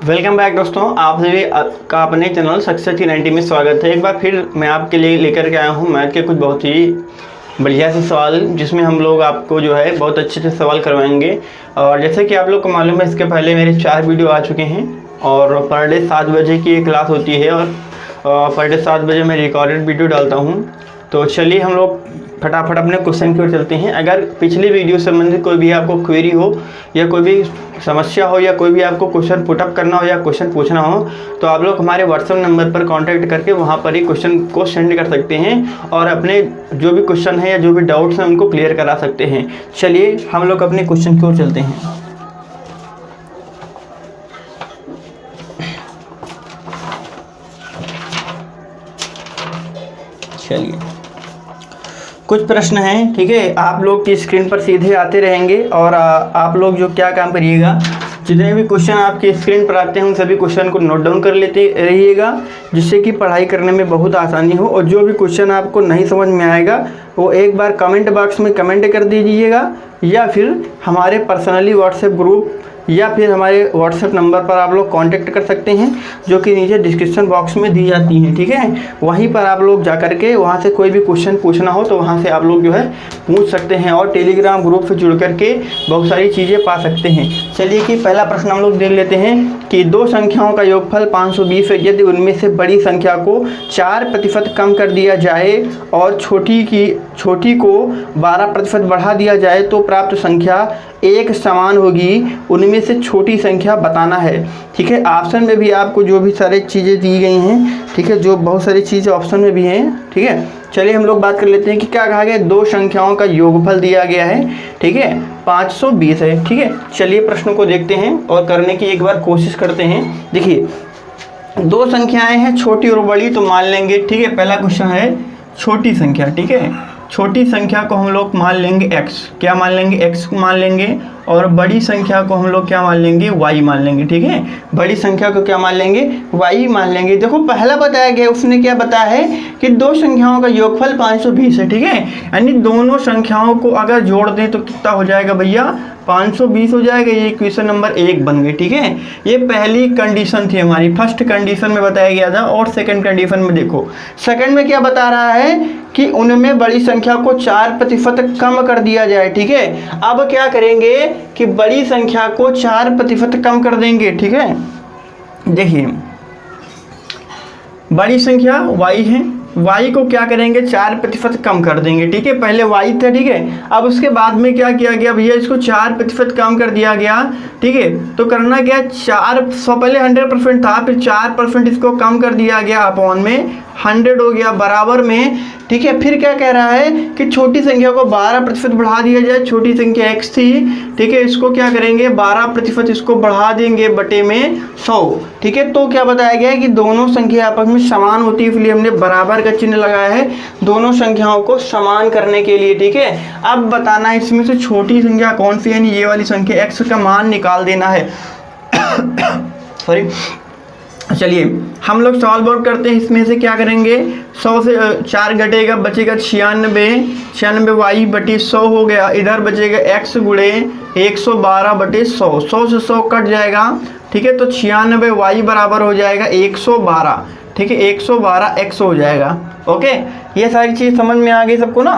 Welcome back दोस्तों, आप सभी का अपने चैनल सक्सेस की 90 में स्वागत है। एक बार फिर मैं आपके लिए लेकर के आया हूँ मैथ के कुछ बहुत ही बढ़िया से सवाल, जिसमें हम लोग आपको जो है बहुत अच्छे से सवाल करवाएंगे। और जैसे कि आप लोग को मालूम है, इसके पहले मेरे 4 वीडियो आ चुके हैं और पर डे 7 बजे की क्लास होती है और पर डे 7 बजे मैं रिकॉर्डेड वीडियो डालता हूँ। तो चलिए हम लोग फटाफट अपने क्वेश्चन की ओर चलते हैं। अगर पिछली वीडियो संबंधित कोई भी आपको क्वेरी हो या कोई भी समस्या हो या कोई भी आपको क्वेश्चन पुटअप करना हो या क्वेश्चन पूछना हो, तो आप लोग हमारे व्हाट्सएप नंबर पर कांटेक्ट करके वहां पर ही क्वेश्चन को सेंड कर सकते हैं और अपने जो भी क्वेश्चन है या जो भी डाउट्स हैं उनको क्लियर करा सकते हैं। चलिए हम लोग अपने क्वेश्चन की ओर चलते हैं। चलिए कुछ प्रश्न हैं, ठीक है। आप लोग की स्क्रीन पर सीधे आते रहेंगे और आप लोग जो क्या काम करिएगा, जितने भी क्वेश्चन आपकी स्क्रीन पर आते हैं उन सभी क्वेश्चन को नोट डाउन कर लेते रहिएगा, जिससे कि पढ़ाई करने में बहुत आसानी हो। और जो भी क्वेश्चन आपको नहीं समझ में आएगा वो एक बार कमेंट बॉक्स में कमेंट कर दीजिएगा या फिर हमारे पर्सनली व्हाट्सएप ग्रुप या फिर हमारे व्हाट्सएप नंबर पर आप लोग कांटेक्ट कर सकते हैं, जो कि नीचे डिस्क्रिप्शन बॉक्स में दी जाती हैं, ठीक है। वहीं पर आप लोग जा करके वहां से कोई भी क्वेश्चन पूछना हो तो वहां से आप लोग जो है पूछ सकते हैं और टेलीग्राम ग्रुप से जुड़ करके बहुत सारी चीज़ें पा सकते हैं। चलिए कि पहला प्रश्न हम लोग देख लेते हैं कि दो संख्याओं का योगफल 520 है। यदि उनमें से बड़ी संख्या को 4% कम कर दिया जाए और छोटी को 12% बढ़ा दिया जाए तो प्राप्त संख्या एक समान होगी। उनमें से छोटी संख्या बताना है, ठीक है। ऑप्शन में भी आपको जो भी सारी चीज़ें दी गई हैं, ठीक है, जो बहुत सारी चीज़ें ऑप्शन में भी हैं, ठीक है। चलिए हम लोग बात कर लेते हैं कि क्या कहा गया। दो संख्याओं का योगफल दिया गया है, ठीक है, 520 है, ठीक है। चलिए प्रश्न को देखते हैं और करने की एक बार कोशिश करते हैं। देखिए दो संख्याएं हैं, छोटी और बड़ी, तो मान लेंगे, ठीक है। पहला क्वेश्चन है छोटी संख्या, ठीक है। छोटी संख्या को हम लोग मान लेंगे x, क्या मान लेंगे, x को मान लेंगे। और बड़ी संख्या को हम लोग क्या मान लेंगे, y मान लेंगे, ठीक है। बड़ी संख्या को क्या मान लेंगे, y मान लेंगे। देखो पहला बताया गया, उसने क्या बताया है कि दो संख्याओं का योगफल 520 है, ठीक है। यानी दोनों संख्याओं को अगर जोड़ दें तो कितना हो जाएगा भैया, 520 हो जाएगा। ये इक्वेशन नंबर 1 बन गई, ठीक है। ये पहली कंडीशन थी हमारी, फर्स्ट कंडीशन में बताया गया था। और सेकंड कंडीशन में देखो, सेकंड में क्या बता रहा है कि उनमें बड़ी संख्या को 4% कम कर दिया जाए, ठीक है। अब क्या करेंगे कि बड़ी संख्या को 4% कम कर देंगे, ठीक है। देखिए बड़ी संख्या y है, y को क्या करेंगे, 4% कम कर देंगे, ठीक है। पहले y था, ठीक है। अब उसके बाद में क्या किया गया भैया, इसको 4% कम कर दिया गया, ठीक है। तो करना क्या, 400 पहले 100% था, फिर 4% इसको कम कर दिया गया, अपॉन में 100 हो गया बराबर में, ठीक है। फिर क्या कह रहा है कि छोटी संख्या को 12% बढ़ा दिया जाए। छोटी संख्या x थी, ठीक है, इसको क्या करेंगे 12% इसको बढ़ा देंगे बटे में 100, ठीक है। तो क्या बताया गया है कि दोनों संख्या आपस में समान होती है, इसलिए हमने बराबर का चिन्ह लगाया है दोनों संख्याओं को समान करने के लिए, ठीक है। अब बताना है इसमें से छोटी संख्या कौन सी है, यानी ये वाली संख्या x का मान निकाल देना है। सॉरी, चलिए हम लोग सॉल्व आउट करते हैं। इसमें से क्या करेंगे, 100 से 4 घटेगा, बचेगा 96 y बटे 100 हो गया। इधर बचेगा x गुणे 112 बटे 100, 100 से 100 कट जाएगा, ठीक है। तो 96 y बराबर हो जाएगा 112, ठीक है। 112 x हो जाएगा, ओके। ये सारी चीज़ समझ में आ गई सबको ना।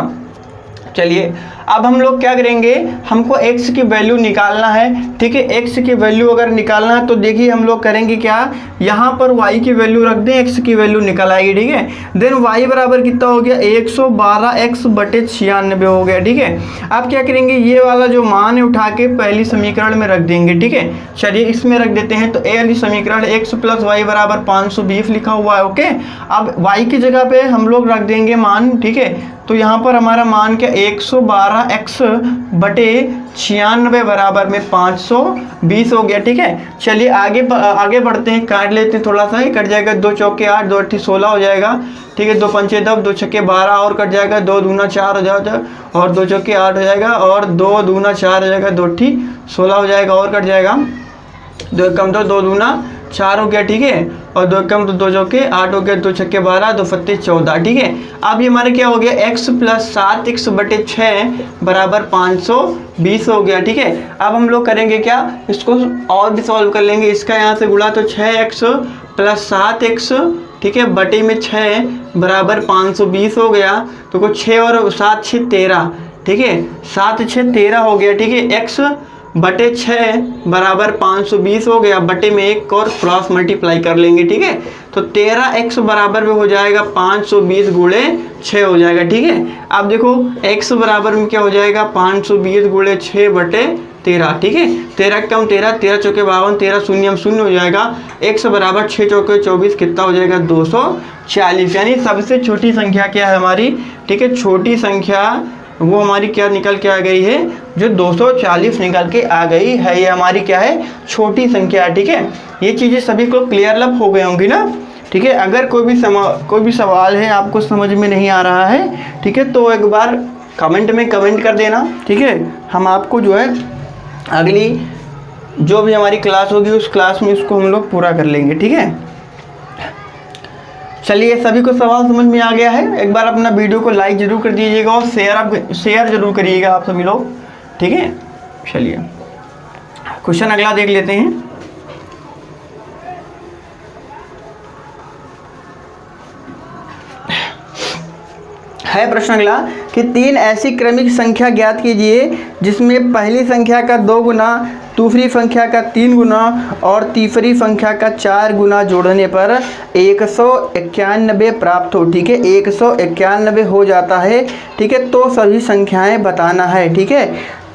चलिए अब हम लोग क्या करेंगे, हमको x की वैल्यू निकालना है, ठीक है। x की वैल्यू अगर निकालना है तो देखिए हम लोग करेंगे क्या, यहाँ पर y की वैल्यू रख दें, x की वैल्यू निकल आएगी, ठीक है। देन y बराबर कितना हो गया, 112x बटे 96 हो गया, ठीक है। अब क्या करेंगे, ये वाला जो मान है उठा के पहली समीकरण में रख देंगे, ठीक है। चलिए इसमें रख देते हैं। तो ए वाली समीकरण x + y बराबर 520 लिखा हुआ है, ओके। अब y की जगह पे हम लोग रख देंगे मान, ठीक है। तो यहाँ पर हमारा मान क्या, 112x बटे 96 बराबर में 520 हो गया, ठीक है। चलिए आगे बढ़ते हैं, काट लेते हैं थोड़ा सा, ही कट जाएगा। 2 चौके 8, 2 अट्ठी 16 हो जाएगा, ठीक है। 2 पंचे 10, 2 छक्के 12 और कट जाएगा, 2 दूना 4 हो जाएगा और 2 चौके 8 हो जाएगा और 2 दूना 4 हो जाएगा, 2 अट्ठी 16 हो जाएगा और कट जाएगा। 2 कम 2, 2 दूना 4 हो गया, ठीक है, और 2 कम तो 2 चौके 8 हो गया, 2 छक्के 12, 2 फत्ते 14, ठीक है। अब ये हमारे क्या हो गया, x प्लस 7x बटे 6 बराबर 520 हो गया, ठीक है। अब हम लोग करेंगे क्या, इसको और भी सॉल्व कर लेंगे। इसका यहाँ से गुणा तो 6x प्लस 7x, ठीक है, बटे में 6 बराबर 520 हो गया। तो कुछ 6 और 7 6 13, ठीक है, 7 6 13 हो गया, ठीक है। x बटे 6 बराबर 520 हो गया, बटे में 1 और क्रॉस मल्टीप्लाई कर लेंगे, ठीक है। तो 13x बराबर में हो जाएगा 520 गुणे 6 हो जाएगा, ठीक है। अब देखो x बराबर में क्या हो जाएगा, 520 गुणे 6 बटे 13, ठीक है। 13 कम 13, 13 चौके 52, 13 शून्य शून्य हो जाएगा। x बराबर 6 चौके 24, कितना हो जाएगा, 240। यानी सबसे छोटी संख्या क्या है हमारी, ठीक है, छोटी संख्या वो हमारी क्या निकल के आ गई है, जो 240 निकल के आ गई है। ये हमारी क्या है, छोटी संख्या है, ठीक है। ये चीज़ें सभी को क्लियर लप हो गए होंगी ना, ठीक है। अगर कोई भी सवाल है आपको समझ में नहीं आ रहा है, ठीक है, तो एक बार कमेंट में कमेंट कर देना, ठीक है। हम आपको जो है अगली जो भी हमारी क्लास होगी उस क्लास में इसको हम लोग पूरा कर लेंगे, ठीक है। चलिए, सभी को सवाल समझ में आ गया है। एक बार अपना वीडियो को लाइक जरूर कर दीजिएगा और शेयर जरूर करिएगा आप सभी लोग, ठीक है। चलिए क्वेश्चन अगला देख लेते हैं। है प्रश्न अगला कि 3 ऐसी क्रमिक संख्या ज्ञात कीजिए जिसमें पहली संख्या का 2 गुना, दूसरी संख्या का 3 गुना और तीसरी संख्या का 4 गुना जोड़ने पर 191 प्राप्त हो, ठीक है। 191 हो जाता है, ठीक है। तो सभी संख्याएं बताना है, ठीक है,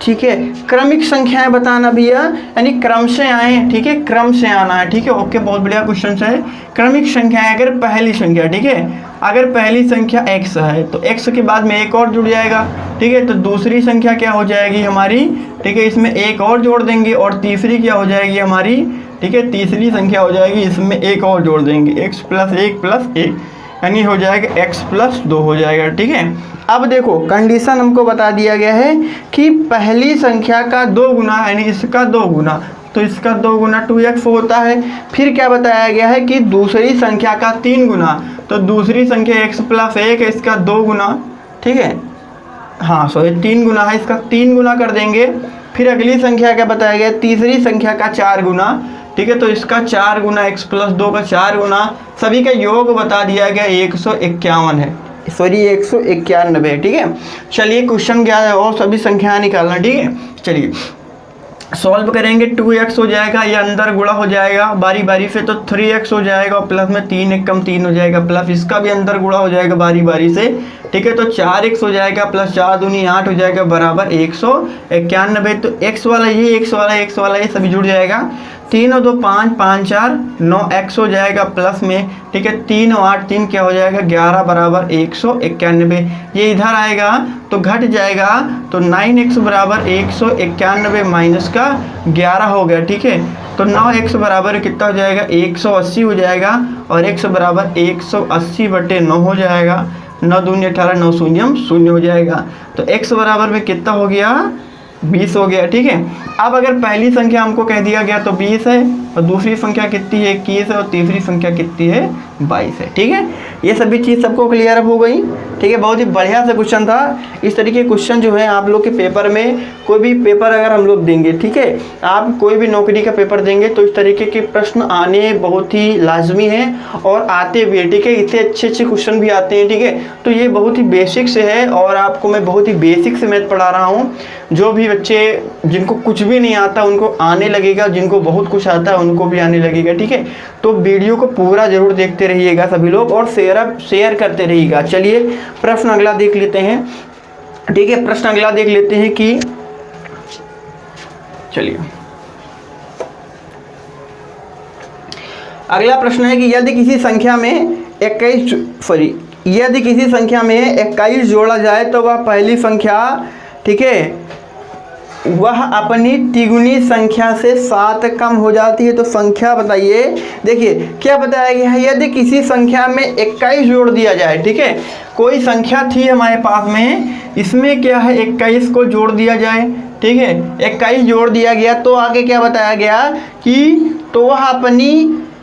ठीक है। क्रमिक संख्याएं बताना भैया, यानी क्रम से आए, ठीक है, क्रम से आना है, ठीक है। ओके, बहुत बढ़िया क्वेश्चन है। क्रमिक संख्याएं, अगर पहली संख्या, ठीक है, अगर पहली संख्या x है तो x के बाद में एक और जुड़ जाएगा, ठीक है। तो दूसरी संख्या क्या हो जाएगी हमारी, ठीक है, इसमें एक और जोड़ देंगे, और तीसरी क्या हो जाएगी हमारी, ठीक है, तीसरी संख्या हो जाएगी, इसमें एक और जोड़ देंगे, x प्लस 1 यानी हो जाएगा x प्लस 2 हो जाएगा, ठीक है। अब देखो कंडीशन हमको बता दिया गया है कि पहली संख्या का 2 गुना, यानी इसका 2 गुना, तो इसका 2 गुना 2x होता है। फिर क्या बताया गया है कि दूसरी संख्या का 3 गुना, तो दूसरी संख्या x प्लस 1 है, इसका 2 गुना, ठीक है, हाँ सॉरी 3 गुना है, इसका 3 गुना कर देंगे। फिर अगली संख्या क्या बताया गया, तीसरी संख्या का 4 गुना, ठीक है, तो इसका 4 गुना x प्लस 2 का 4 गुना, सभी का योग बता दिया गया 151 है, सॉरी 191, ठीक है। चलिए क्वेश्चन क्या है, और सभी संख्या निकालना, ठीक है। चलिए सॉल्व करेंगे, 2x हो जाएगा, ये अंदर गुणा हो जाएगा बारी बारी से, तो 3x हो जाएगा, और प्लस में 3 1 कम 3 हो जाएगा, प्लस इसका भी अंदर गुणा हो जाएगा बारी बारी से, ठीक है। तो 4x हो जाएगा, प्लस 4 दूनी 8 हो जाएगा, बराबर 191। तो x वाला ये, x वाला ये सभी जुड़ जाएगा, 3 और 2 5 5 4 9x हो जाएगा, प्लस में, ठीक है, 3 और 8 3 क्या हो जाएगा 11, बराबर 191। ये इधर आएगा तो घट जाएगा, तो 9x बराबर 191 माइनस का 11 हो गया, ठीक है। तो 9x बराबर कितना हो जाएगा, 180 हो जाएगा, और x बराबर 180 बटे 9 हो जाएगा, 9 दूनी 18 9 शून्यम 0 हो जाएगा। तो x बराबर में कितना हो गया, 20 हो गया, ठीक है। अब अगर पहली संख्या हमको कह दिया गया तो 20 है, और दूसरी संख्या कितनी है 21 है, और तीसरी संख्या कितनी है 22 है, ठीक है। ये सभी चीज़ सबको क्लियर अप हो गई, ठीक है। बहुत ही बढ़िया सा क्वेश्चन था। इस तरीके के क्वेश्चन जो है आप लोग के पेपर में, कोई भी पेपर अगर हम लोग देंगे, ठीक है, आप कोई भी नौकरी का पेपर देंगे तो इस तरीके के प्रश्न आने बहुत ही लाजमी है, और आते भी है, ठीक है। इससे अच्छे अच्छे क्वेश्चन भी आते हैं, ठीक है। तो ये बहुत ही बेसिक से है, और आपको मैं बहुत ही बेसिक से मैथ पढ़ा रहा हूँ। जो भी बच्चे जिनको कुछ भी नहीं आता उनको आने लगेगा, जिनको बहुत कुछ आता है उनको भी आने लगेगा, ठीक है। तो वीडियो को पूरा जरूर देखते रहिएगा सभी लोग, और शेयर करते रहिएगा। चलिए प्रश्न अगला देख लेते हैं, ठीक है। प्रश्न अगला देख लेते हैं कि, चलिए अगला प्रश्न है कि यदि किसी संख्या में 21 जोड़ा जाए तो वह पहली संख्या, ठीक है, वह अपनी तिगुनी संख्या से 7 कम हो जाती है। तो संख्या बताइए। देखिए क्या बताया गया है, यदि किसी संख्या में 21 जोड़ दिया जाए, ठीक है, कोई संख्या थी हमारे पास में, इसमें क्या है 21 को जोड़ दिया जाए, ठीक है, 21 जोड़ दिया गया, तो आगे क्या बताया गया कि तो वह अपनी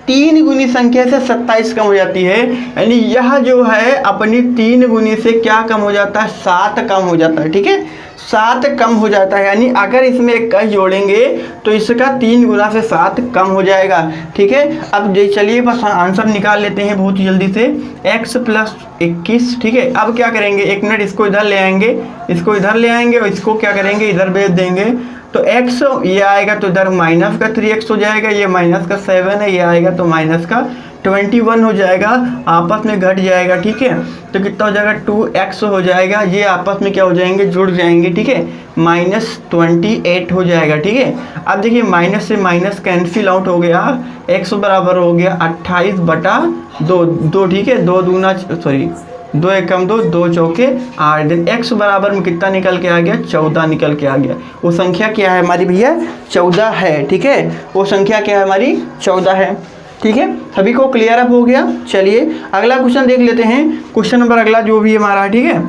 3 गुनी संख्या से 27 कम हो जाती है, यानी यह जो है अपनी 3 गुनी से क्या कम हो जाता है, 7 कम हो जाता है। ठीक है, 7 कम हो जाता है, यानी अगर इसमें 21 जोड़ेंगे तो इसका 3 गुना से 7 कम हो जाएगा। ठीक है, अब चलिए बस आंसर निकाल लेते हैं बहुत ही जल्दी से, x + 21। ठीक है, अब क्या करेंगे, 1 मिनट, इसको इधर ले आएंगे, इसको इधर ले आएंगे और इसको क्या करेंगे, इधर भेज देंगे। तो x ये आएगा तो इधर माइनस का 3x हो जाएगा, ये माइनस का 7 है, ये आएगा तो माइनस का 21 हो जाएगा, आपस में घट जाएगा। ठीक है, तो कितना हो जाएगा, 2x हो जाएगा, ये आपस में क्या हो जाएंगे, जुड़ जाएंगे। ठीक है, -28 हो जाएगा। ठीक है, अब देखिए माइनस से माइनस कैंसिल आउट हो गया, x बराबर हो गया 28/2। ठीक है, 2 दूना सॉरी 2 एकम 2, 2 चौके 8, दिन x बराबर में कितना निकल के आ गया, 14 निकल के आ गया। वो संख्या क्या है हमारी भैया, 14 है। ठीक है, वो संख्या क्या है हमारी, 14 है। ठीक है, सभी को क्लियर अप हो गया। चलिए अगला क्वेश्चन देख लेते हैं। क्वेश्चन नंबर अगला जो भी हमारा, ठीक है,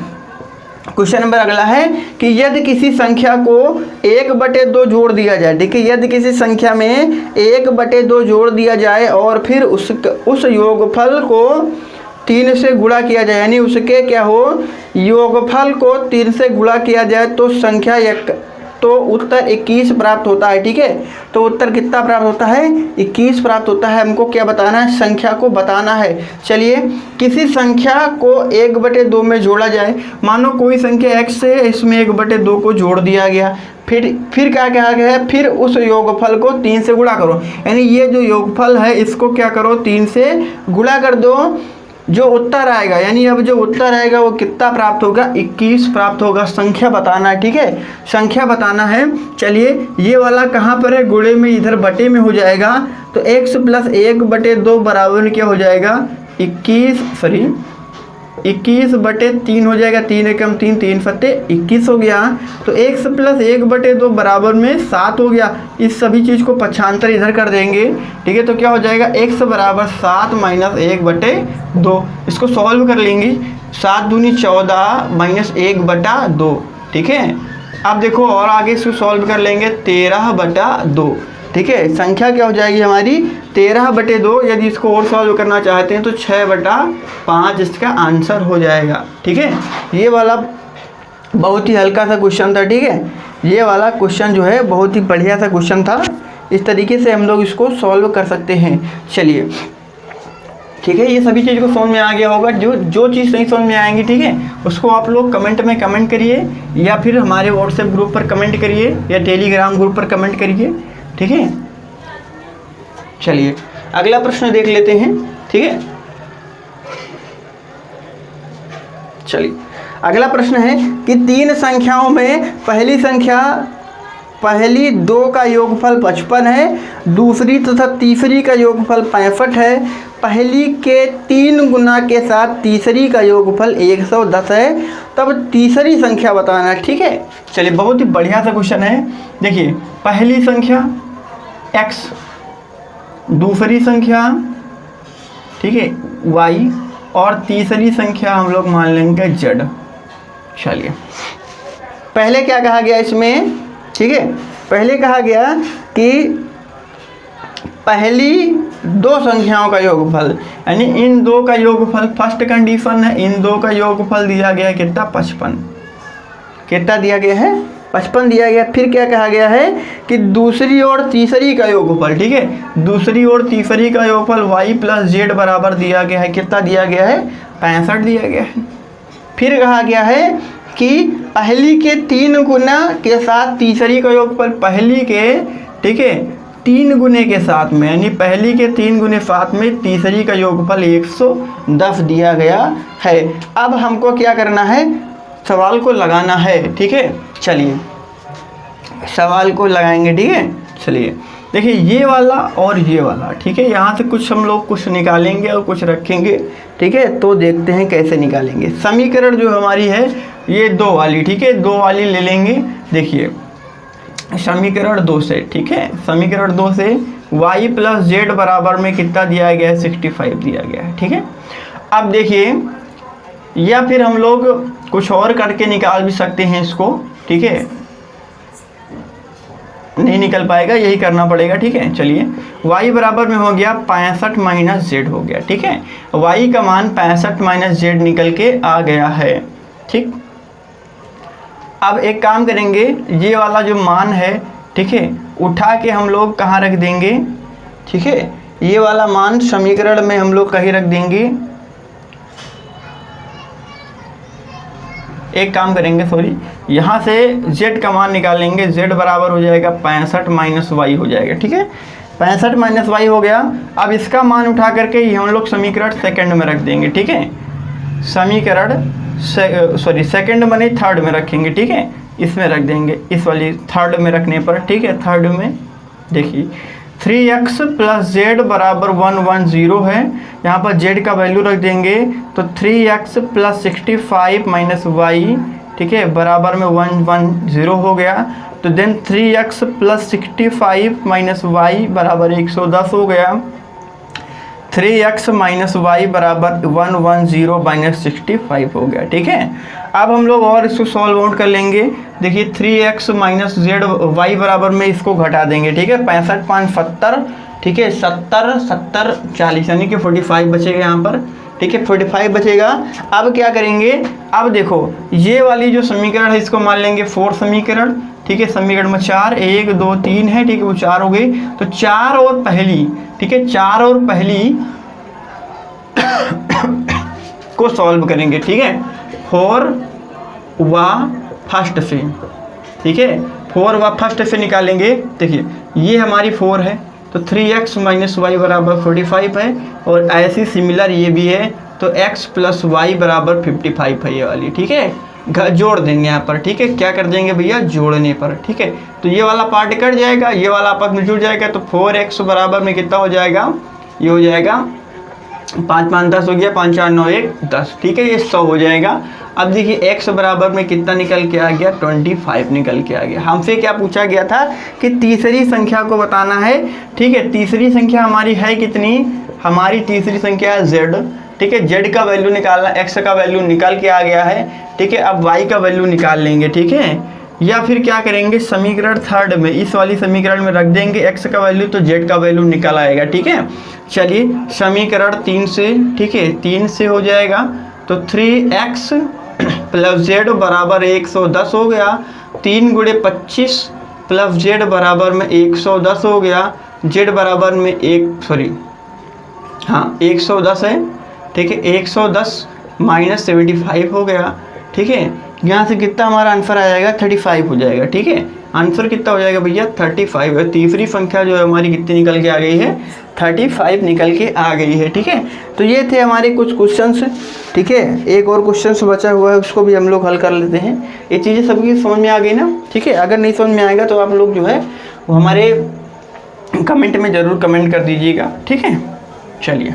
क्वेश्चन नंबर अगला है कि यदि किसी संख्या को 1/2 जोड़ दिया जाए। ठीक है, यदि किसी संख्या में 1/2 जोड़ दिया जाए और फिर उस योगफल को 3 से गुणा किया जाए, यानी उसके क्या हो, योगफल को 3 से गुणा किया जाए तो संख्या तो उत्तर 21 प्राप्त होता है। ठीक है, तो उत्तर कितना प्राप्त होता है, 21 प्राप्त होता है। हमको क्या बताना है, संख्या को बताना है। चलिए, किसी संख्या को 1/2 में जोड़ा जाए, मानो कोई संख्या x है, इसमें 1/2 को जोड़ दिया गया, फिर क्या कहा गया है, फिर उस योगफल को 3 से गुणा करो, यानी ये जो योगफल है इसको क्या करो, 3 से गुणा कर दो, जो उत्तर आएगा, यानी अब जो उत्तर आएगा वो कितना प्राप्त होगा, 21 प्राप्त होगा। संख्या बताना है। ठीक है, संख्या बताना है। चलिए, ये वाला कहाँ पर है, गुणे में, इधर बटे में हो जाएगा, तो x + 1/2 बराबर क्या हो जाएगा, 21/3 हो जाएगा, 3 एकम 3, 3 सत्ते 21 हो गया। तो x + 1/2 बराबर में 7 हो गया। इस सभी चीज़ को पक्षांतर इधर कर देंगे। ठीक है, तो क्या हो जाएगा, x बराबर 7 - 1/2। इसको सॉल्व कर लेंगे, 7 दूनी 14 - 1/2। ठीक है, अब देखो और आगे इसको सॉल्व कर लेंगे, 13/2। ठीक है, संख्या क्या हो जाएगी हमारी, 13/2। यदि इसको और सॉल्व करना चाहते हैं तो 6/5 इसका आंसर हो जाएगा। ठीक है, ये वाला बहुत ही हल्का सा क्वेश्चन था। ठीक है, ये वाला क्वेश्चन जो है बहुत ही बढ़िया सा क्वेश्चन था। इस तरीके से हम लोग इसको सॉल्व कर सकते हैं। चलिए, ठीक है, ये सभी चीज़ को समझ में आ गया होगा। जो चीज़ नहीं समझ में आएंगी, ठीक है, उसको आप लोग कमेंट में कमेंट करिए, या फिर हमारे व्हाट्सएप ग्रुप पर कमेंट करिए, या टेलीग्राम ग्रुप पर कमेंट करिए। ठीक है, चलिए अगला प्रश्न देख लेते हैं। ठीक है, चलिए अगला प्रश्न है कि 3 संख्याओं में पहली 2 का योगफल 55 है, दूसरी तथा तीसरी का योगफल 65 है। पहली के 3 गुना के साथ तीसरी का योगफल 110 है, तब तीसरी संख्या बताना है। ठीक है, चलिए बहुत ही बढ़िया सा क्वेश्चन है। देखिए, पहली संख्या x, दूसरी संख्या, ठीक है, y, और तीसरी संख्या हम लोग मान लेंगे z। चलिए, पहले क्या कहा गया इसमें, ठीक है, पहले कहा गया कि पहली 2 संख्याओं का योगफल, यानी इन 2 का योगफल, फर्स्ट कंडीशन है, इन 2 का योगफल दिया गया है कितना, 55। कितना दिया गया है, 55 दिया गया। फिर क्या कहा गया है कि दूसरी और तीसरी का योगफल, ठीक है, दूसरी और तीसरी का योगफल y + z बराबर दिया गया है, कितना दिया गया है, 65 दिया गया है। फिर कहा गया है कि पहली के 3 गुना के साथ तीसरी का योगफल, पहली के, ठीक है, 3 गुने के साथ में, यानी पहली के 3 गुने साथ में तीसरी का योगफल 110 दिया गया है। अब हमको क्या करना है, सवाल को लगाना है। ठीक है, चलिए सवाल को लगाएंगे। ठीक है, चलिए देखिए, ये वाला और ये वाला, ठीक है, यहाँ से कुछ हम लोग कुछ निकालेंगे और कुछ रखेंगे। ठीक है, तो देखते हैं कैसे निकालेंगे। समीकरण जो हमारी है ये 2 वाली, ठीक है, 2 वाली ले लेंगे। देखिए, समीकरण 2 से, ठीक है, समीकरण 2 से y + z बराबर में कितना दिया गया है, 65 दिया गया है। ठीक है, अब देखिए, या फिर हम लोग कुछ और करके निकाल भी सकते हैं इसको। ठीक है, नहीं निकल पाएगा, यही करना पड़ेगा। ठीक है, चलिए y बराबर में हो गया 65 माइनस जेड हो गया। ठीक है, y का मान 65 माइनस जेड निकल के आ गया है। ठीक, अब एक काम करेंगे, ये वाला जो मान है, ठीक है, उठा के हम लोग कहाँ रख देंगे? ठीक है, ये वाला मान समीकरण में हम लोग कहीं रख देंगे। एक काम करेंगे, सॉरी, यहाँ से z का मान निकालेंगे। z बराबर हो जाएगा 65 माइनस वाई हो जाएगा। ठीक है, 65 माइनस वाई हो गया। अब इसका मान उठा करके ये हम लोग समीकरण सेकंड में रख देंगे। ठीक है, समीकरण सॉरी सेकंड में नहीं, थर्ड में रखेंगे। ठीक है, इसमें रख देंगे, इस वाली थर्ड में रखने पर। ठीक है, थर्ड में देखिए 3x प्लस जेड बराबर 110 है। यहाँ पर z का वैल्यू रख देंगे तो 3x प्लस 65 माइनस वाई, ठीक है, बराबर में 110 हो गया। तो then 3x plus 65 minus Y बराबर 110 हो गया। 3x माइनस वाई बराबर 110 माइनस 65 हो गया। ठीक है, अब हम लोग और इसको सॉल्व आउट कर लेंगे। देखिए 3x माइनस जेड वाई बराबर में इसको घटा देंगे। ठीक है, 65 5 70, ठीक है, 70 70 40 यानी कि 45 बचेगा यहाँ पर। ठीक है, 45 बचेगा। अब क्या करेंगे? अब देखो ये वाली जो समीकरण है इसको मान लेंगे 4 समीकरण। ठीक है, समीकरण में 4 1 2 3 है। ठीक है, वो 4 हो गई। तो 4 और पहली, ठीक है, 4 और पहली को सॉल्व करेंगे। ठीक है, 4 व फर्स्ट से, ठीक है, 4 व फर्स्ट से निकालेंगे। देखिए ये हमारी 4 है तो 3x माइनस वाई बराबर 45 है, और ऐसी सिमिलर ये भी है तो x प्लस वाई बराबर 55 है ये वाली। ठीक है, जोड़ देंगे यहाँ पर। ठीक है, क्या कर देंगे भैया? जोड़ने पर। ठीक है, तो ये वाला पार्ट कट जाएगा, ये वाला आपस में जुड़ जाएगा। तो 4x बराबर में कितना हो जाएगा? ये हो जाएगा 5 5 10 हो गया, 5 4 9 1 10। ठीक है, ये 100 हो जाएगा। अब देखिए x बराबर में कितना निकल के आ गया? 25 निकल के आ गया। हमसे क्या पूछा गया था कि तीसरी संख्या को बताना है। ठीक है, तीसरी संख्या हमारी है कितनी? हमारी तीसरी संख्या है z। ठीक है, z का वैल्यू निकालना, x का वैल्यू निकल के आ गया है। ठीक है, अब y का वैल्यू निकाल लेंगे। ठीक है, या फिर क्या करेंगे? समीकरण थर्ड में, इस वाली समीकरण में रख देंगे x का वैल्यू तो z का वैल्यू निकल आएगा। ठीक है, चलिए समीकरण 3 से, ठीक है, 3 से हो जाएगा तो 3x प्लस जेड बराबर 110 हो गया। 3 गुणे 25 प्लस जेड बराबर में 110 हो गया। जेड बराबर में 110 है। ठीक है, 110 माइनस 75 हो गया। ठीक है, यहाँ से कितना हमारा आंसर आ जाएगा? 35 हो जाएगा। ठीक है, आंसर कितना हो जाएगा भैया? 35 है। तीसरी संख्या जो है हमारी कितनी निकल के आ गई है? 35 निकल के आ गई है। ठीक है, तो ये थे हमारे कुछ क्वेश्चंस। ठीक है, एक और क्वेश्चंस बचा हुआ है, उसको भी हम लोग हल कर लेते हैं। ये चीज़ें सबकी समझ में आ गई ना? ठीक है, अगर नहीं समझ में आएगा तो आप लोग जो है वो हमारे कमेंट में ज़रूर कमेंट कर दीजिएगा। ठीक है, चलिए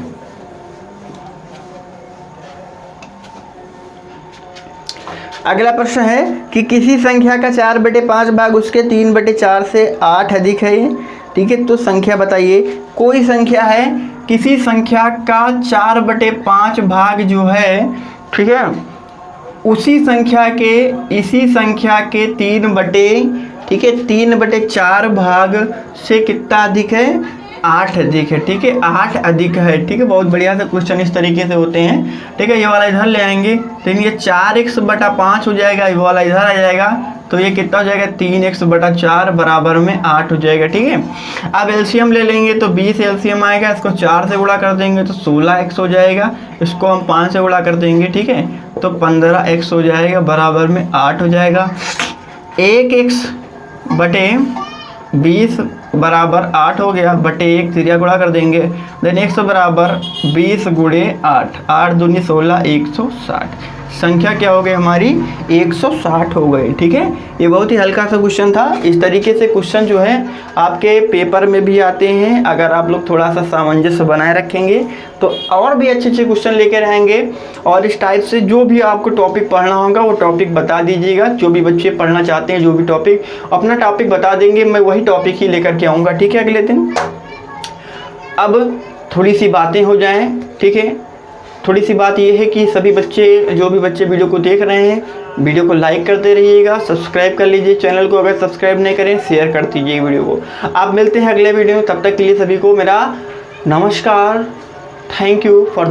अगला प्रश्न है कि किसी संख्या का 4/5 भाग उसके 3/4 से 8 अधिक है। ठीक है, तो संख्या बताइए। कोई संख्या है, किसी संख्या का 4/5 भाग जो है, ठीक है, इसी संख्या के 3/4 भाग से कितना अधिक है? 8 अधिक है। ठीक है, 8 अधिक है। ठीक है, बहुत बढ़िया से क्वेश्चन इस तरीके से होते हैं। ठीक है, ये वाला इधर ले आएंगे तो ये 4x/5 हो जाएगा, ये वाला इधर आ जाएगा तो ये कितना हो जाएगा? 3x/4 बराबर में 8 हो जाएगा। ठीक है, अब एलसीएम ले लेंगे तो 20 एलसीएम आएगा, इसको 4 से गुणा कर देंगे तो 16x हो जाएगा, इसको हम 5 से गुणा कर देंगे। ठीक है, तो 15x हो जाएगा, बराबर में 8 हो जाएगा। 1x/20 बराबर 8 हो गया, बटे 1 तिरिया गुणा कर देंगे। देन x बराबर 20 गुणे 8, 8 दूनी 16, 160। संख्या क्या हो गई हमारी? 160 हो गई। ठीक है, ये बहुत ही हल्का सा क्वेश्चन था। इस तरीके से क्वेश्चन जो है आपके पेपर में भी आते हैं। अगर आप लोग थोड़ा सा सामंजस्य बनाए रखेंगे तो और भी अच्छे अच्छे क्वेश्चन लेकर आएंगे। और इस टाइप से जो भी आपको टॉपिक पढ़ना होगा वो टॉपिक बता दीजिएगा। जो भी बच्चे पढ़ना चाहते हैं, जो भी टॉपिक, अपना टॉपिक बता देंगे, मैं वही टॉपिक ही लेकर के आऊँगा। ठीक है, अगले दिन। अब थोड़ी सी बातें हो जाएँ। ठीक है, थोड़ी सी बात ये है कि सभी बच्चे, जो भी बच्चे वीडियो को देख रहे हैं, वीडियो को लाइक करते रहिएगा, सब्सक्राइब कर लीजिए चैनल को, अगर सब्सक्राइब नहीं करें शेयर कर दीजिए वीडियो को। आप मिलते हैं अगले वीडियो में, तब तक के लिए सभी को मेरा नमस्कार। Thank you for